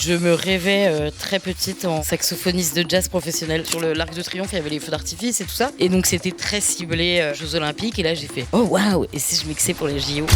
Je me rêvais très petite en saxophoniste de jazz professionnel. Sur l'Arc de Triomphe, il y avait les feux d'artifice et tout ça. Et donc c'était très ciblé Jeux Olympiques. Et là j'ai fait oh waouh, et si je mixais pour les JO?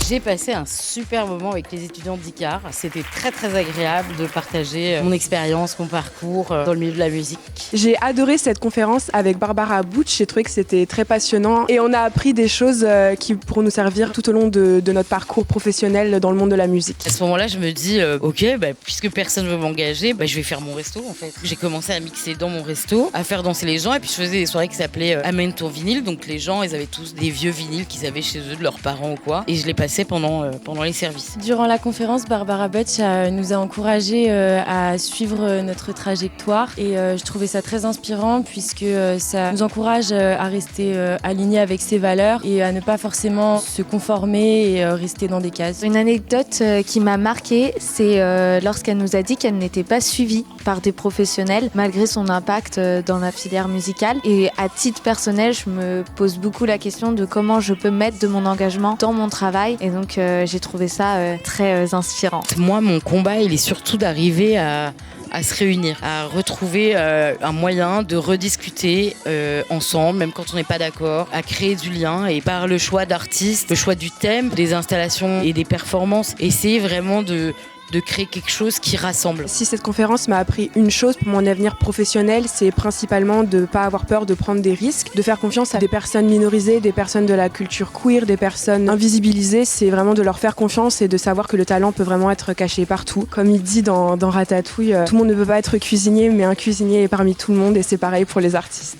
J'ai passé un super moment avec les étudiants d'ICAR. C'était très très agréable de partager mon expérience, mon parcours dans le milieu de la musique. J'ai adoré cette conférence avec Barbara Butch. J'ai trouvé que c'était très passionnant et on a appris des choses qui pourront nous servir tout au long de notre parcours professionnel dans le monde de la musique. À ce moment-là, je me dis ok, puisque personne ne veut m'engager, je vais faire mon resto en fait. J'ai commencé à mixer dans mon resto, à faire danser les gens et puis je faisais des soirées qui s'appelaient Amène ton vinyle. Donc les gens, ils avaient tous des vieux vinyles qu'ils avaient chez eux de leurs parents ou quoi. Et je les passais pendant les services. Durant la conférence, Barbara Butch nous a encouragés à suivre notre trajectoire et je trouvais ça très inspirant puisque ça nous encourage à rester alignés avec ses valeurs et à ne pas forcément se conformer et rester dans des cases. Une anecdote qui m'a marquée, c'est lorsqu'elle nous a dit qu'elle n'était pas suivie par des professionnels malgré son impact dans la filière musicale. Et à titre personnel, je me pose beaucoup la question de comment je peux mettre de mon engagement dans mon travail et donc j'ai trouvé ça très inspirant. Moi, mon combat, il est surtout d'arriver à se réunir, à retrouver un moyen de rediscuter ensemble, même quand on n'est pas d'accord, à créer du lien et par le choix d'artistes, le choix du thème, des installations et des performances, essayer vraiment de créer quelque chose qui rassemble. Si cette conférence m'a appris une chose pour mon avenir professionnel, c'est principalement de ne pas avoir peur de prendre des risques, de faire confiance à des personnes minorisées, des personnes de la culture queer, des personnes invisibilisées. C'est vraiment de leur faire confiance et de savoir que le talent peut vraiment être caché partout. Comme il dit dans Ratatouille, tout le monde ne peut pas être cuisinier, mais un cuisinier est parmi tout le monde et c'est pareil pour les artistes.